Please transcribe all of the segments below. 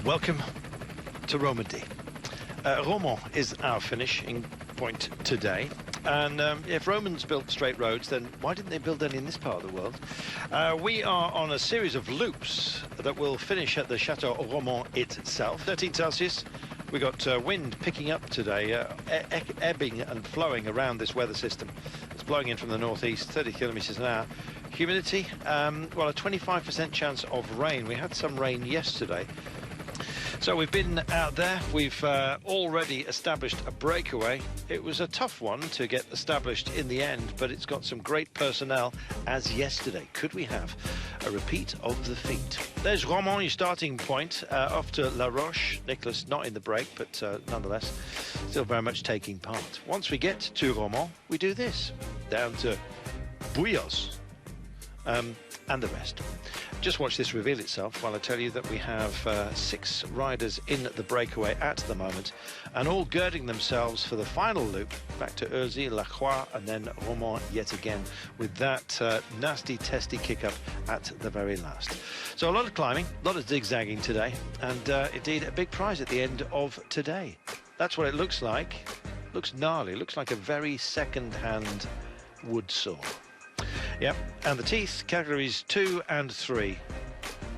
Welcome to Romandie. Romand is our finishing point today. And if Romans built straight roads, then why didn't they build any in this part of the world? We are on a series of loops that will finish at the Chateau Romand itself. 13 Celsius. We got wind picking up today, ebbing and flowing around this weather system. It's blowing in from the northeast, 30 kilometers an hour. Humidity, well, a 25% chance of rain. We had some rain yesterday. So we've been out there, we've already established a breakaway. It was a tough one to get established in the end, but it's got some great personnel as yesterday. Could we have a repeat of the feat? There's Romand, your starting point, off to La Roche. Nicholas not in the break, but nonetheless, still very much taking part. Once we get to Romand, we do this, down to Bouillos, and the rest. Just watch this reveal itself while I tell you that we have 6 riders in the breakaway at the moment, and all girding themselves for the final loop back to Urzy, La Croix, and then Romand yet again, with that nasty, testy kick up at the very last. So a lot of climbing, a lot of zigzagging today, and indeed a big prize at the end of today. That's what it looks like. Looks gnarly, looks like a very second-hand wood saw. Yep, and the teeth, categories 2 and 3.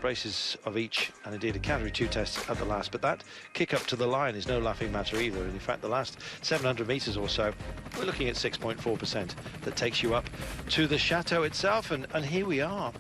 Braces of each, and indeed a category 2 test at the last. But that kick up to the line is no laughing matter either. And in fact, the last 700 meters or so, we're looking at 6.4%. That takes you up to the chateau itself, and here we are.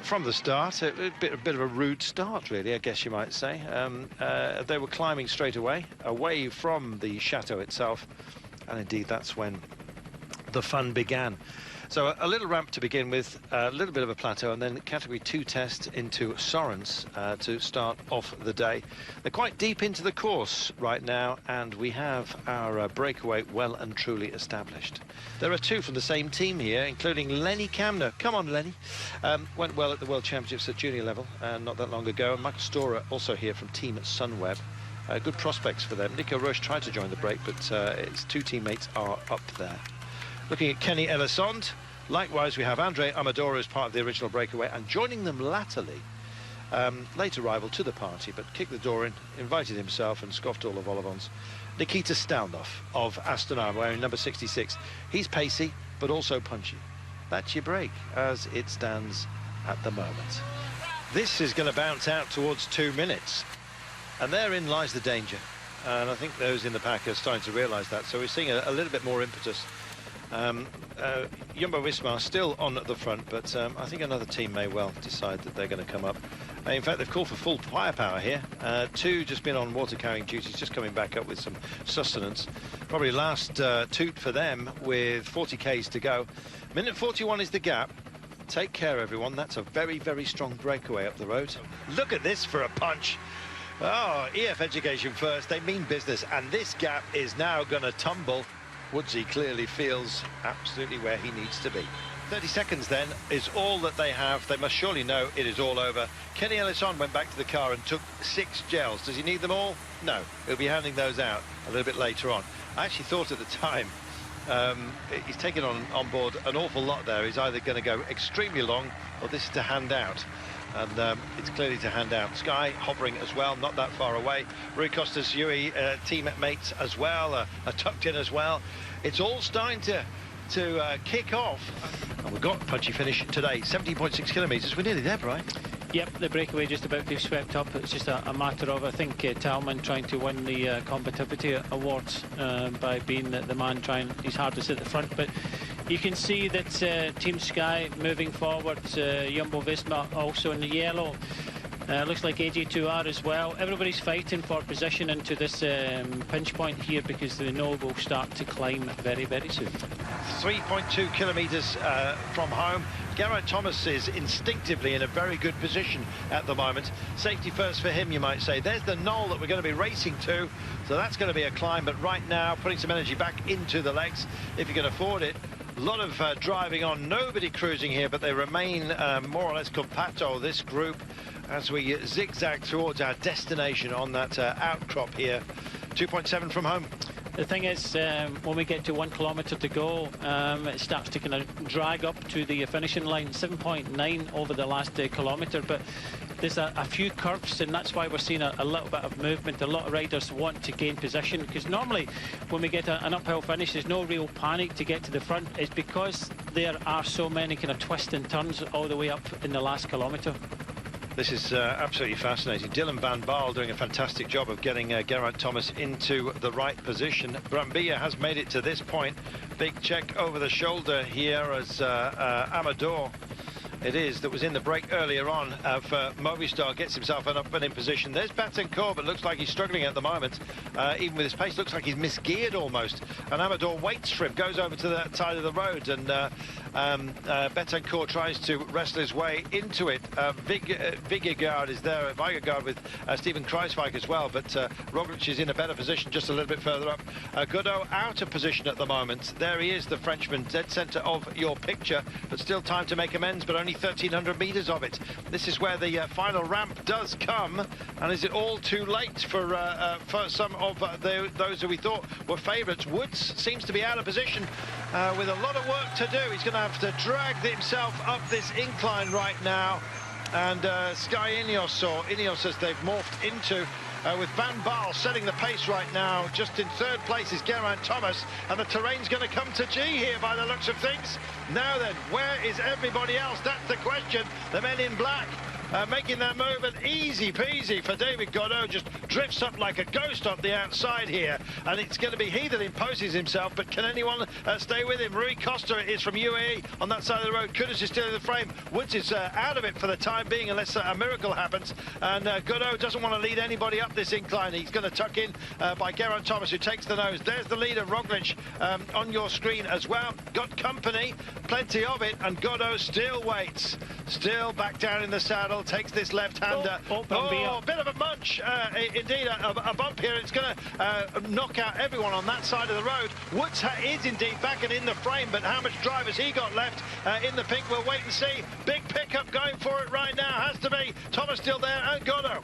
From the start, a bit of a rude start, really, I guess you might say. They were climbing straight away from the chateau itself, and indeed that's when the fun began. So a little ramp to begin with, a little bit of a plateau, and then category 2 test into Sorens to start off the day. They're quite deep into the course right now, and we have our breakaway well and truly established. There are 2 from the same team here, including Lenny Camner. Come on, Lenny. Went well at the World Championships at junior level not that long ago. And Michael Storer also here from Team Sunweb. Good prospects for them. Nico Roche tried to join the break, but his 2 teammates are up there. Looking at Kenny Elissonde, likewise we have Andre Amador as part of the original breakaway, and joining them latterly, late arrival to the party, but kicked the door in, invited himself and scoffed all the vol-au-vents, Nikita Stalnov of Astana, wearing number 66. He's pacey, but also punchy. That's your break, as it stands at the moment. This is going to bounce out towards 2 minutes, and therein lies the danger. And I think those in the pack are starting to realise that, so we're seeing a little bit more impetus. Jumbo-Visma still on the front, but I think another team may well decide that they're going to come up. In fact, they've called for full firepower here. 2 just been on water carrying duties, just coming back up with some sustenance. Probably last toot for them with 40 Ks to go. Minute 41 is the gap. Take care, everyone. That's a very, very strong breakaway up the road. Look at this for a punch. Oh, EF Education first. They mean business, and this gap is now going to tumble. Woodsy clearly feels absolutely where he needs to be. 30 seconds then is all that they have. They must surely know it is all over. Kenny Elissonde went back to the car and took 6 gels. Does he need them all? No. He'll be handing those out a little bit later on. I actually thought at the time he's taken on board an awful lot there. He's either going to go extremely long or this is to hand out. And it's clearly to hand out. Sky hovering as well, not that far away. Rui Costa's Yui teammates as well, are tucked in as well. It's all starting to kick off. And we've got a punchy finish today, 17.6 kilometres. We're nearly there, Brian. Yep, the breakaway just about to be swept up. It's just a matter of, I think, Talman trying to win the Combativity Awards by being the man trying his hardest at the front. But you can see that Team Sky moving forward, Jumbo-Visma also in the yellow. Looks like AG2R as well. Everybody's fighting for position into this pinch point here because they know we'll start to climb very, very soon. 3.2 kilometres from home. Geraint Thomas is instinctively in a very good position at the moment. Safety first for him, you might say. There's the knoll that we're going to be racing to, so that's going to be a climb. But right now, putting some energy back into the legs, if you can afford it. A lot of driving on, nobody cruising here, but they remain more or less compacto, this group, as we zigzag towards our destination on that outcrop here. 2.7 from home. The thing is, when we get to 1 kilometre to go, it starts to kind of drag up to the finishing line. 7.9 over the last kilometre, but there's a few curves, and that's why we're seeing a little bit of movement. A lot of riders want to gain position, because normally when we get an uphill finish, there's no real panic to get to the front. It's because there are so many kind of twists and turns all the way up in the last kilometre. This is absolutely fascinating. Dylan van Baarle doing a fantastic job of getting Geraint Thomas into the right position. Brambilla has made it to this point. Big check over the shoulder here as Amador, it is, that was in the break earlier on for Movistar, gets himself up and in position. There's Betancourt, but looks like he's struggling at the moment. Even with his pace, looks like he's misgeared almost. And Amador waits for him, goes over to that side of the road, and Betancourt tries to wrestle his way into it. Vingegaard is there, Vingegaard with Steven Kruijswijk as well, but Roglic is in a better position just a little bit further up. Godot out of position at the moment. There he is, the Frenchman, dead centre of your picture, but still time to make amends, but only 1,300 metres of it. This is where the final ramp does come, and is it all too late for some of those who we thought were favourites? Woods seems to be out of position with a lot of work to do. He's going to have to drag himself up this incline right now, and Sky Ineos, or Ineos as they've morphed into, with Van Baarle setting the pace right now. Just in third place is Geraint Thomas, and the terrain's going to come to G here by the looks of things. Now then, where is everybody else? That's the question. The men in black making that move, and easy peasy for David Godot, just drifts up like a ghost on the outside here, and it's going to be he that imposes himself, but can anyone stay with him? Rui Costa is from UAE on that side of the road. Kudus is still in the frame. Woods is out of it for the time being, unless a miracle happens, and Godot doesn't want to lead anybody up this incline. He's going to tuck in by Geraint Thomas, who takes the nose. There's the leader, Roglic, on your screen as well. Got company, plenty of it, and Godot still waits, still back down in the saddle, takes this left-hander. Oh, a bit of a munch, indeed, a bump here. It's going to knock out everyone on that side of the road. Woods is indeed back and in the frame, but how much drive has he got left in the pink? We'll wait and see. Big pickup going for it right now, has to be. Thomas still there, and Godot.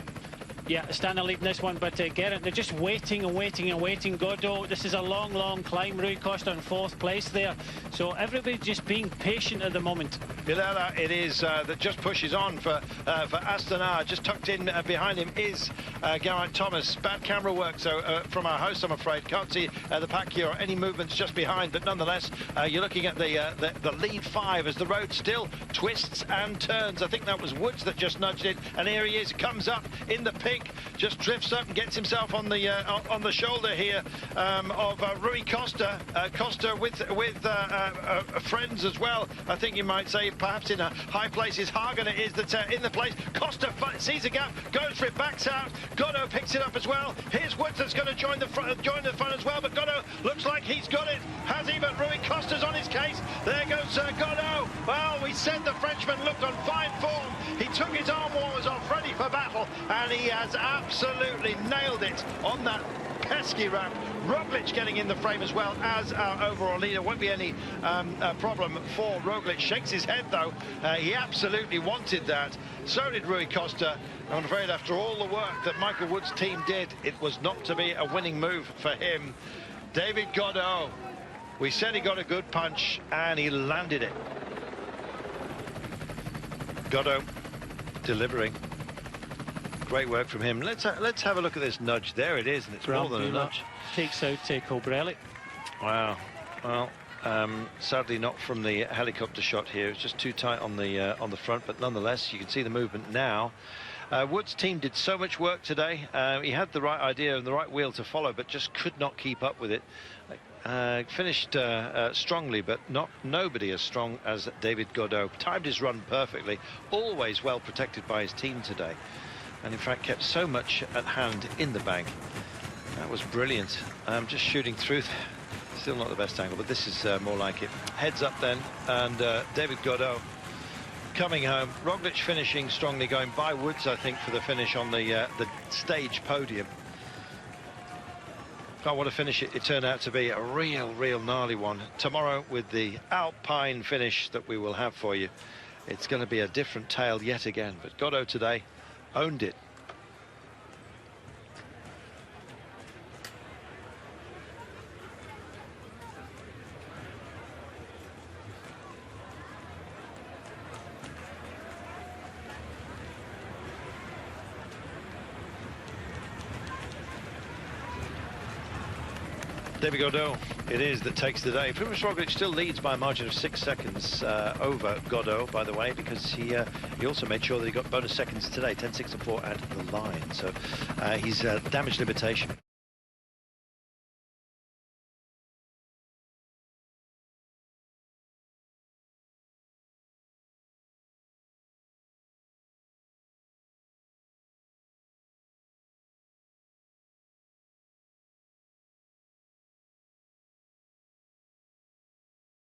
Yeah, Astana leading this one, but Geraint, they're just waiting and waiting and waiting. Godot, this is a long, long climb. Rui Costa in 4th place there. So everybody just being patient at the moment. Villela, it is that just pushes on for Astana. Just tucked in behind him is Geraint Thomas. Bad camera work, so from our host, I'm afraid. Can't see the pack here or any movements just behind, but nonetheless, you're looking at the lead 5 as the road still twists and turns. I think that was Woods that just nudged it, and here he is, comes up in the pink, just drifts up and gets himself on the shoulder here of Rui Costa. Costa with friends as well, I think you might say, perhaps in a high places. Hagen it is that's in the place. Costa sees a gap, goes for it, backs out. Godot picks it up as well. Here's Woods that's going to join the front as well, but Godot looks like he's got it. Has he? But Rui Costa's on his case. There goes Godot. Well, we said the Frenchman looked on fine form. He took his arm warmers off, ready for battle, and he has absolutely nailed it on that pesky ramp. Roglic getting in the frame as well as our overall leader. Won't be any problem for Roglic. Shakes his head though. He absolutely wanted that. So did Rui Costa. I'm afraid after all the work that Michael Wood's team did, it was not to be a winning move for him. David Godot, we said he got a good punch and he landed it. Godot delivering. Great work from him. Let's have a look at this nudge. There it is, and it's more than a nudge. Takes out Colbrelli. Wow. Well, sadly not from the helicopter shot here. It's just too tight on the front, but nonetheless, you can see the movement now. Wood's team did so much work today. He had the right idea and the right wheel to follow, but just could not keep up with it. Finished strongly, but nobody as strong as David Godot. Timed his run perfectly, always well protected by his team today, and in fact kept so much at hand in the bank. That was brilliant. Just shooting through, still not the best angle, but this is more like it. Heads up then, and David Godot coming home. Roglic finishing strongly, going by Woods, I think, for the finish on the stage podium. Oh, what a finish it turned out to be. A real gnarly one. Tomorrow, with the Alpine finish that we will have for you, it's going to be a different tale yet again. But Godot today owned it. David Godot, it is, that takes the day. Primož Roglic still leads by a margin of 6 seconds over Godot, by the way, because he also made sure that he got bonus seconds today, 10, 6 and 4 at the line. So he's damage limitation.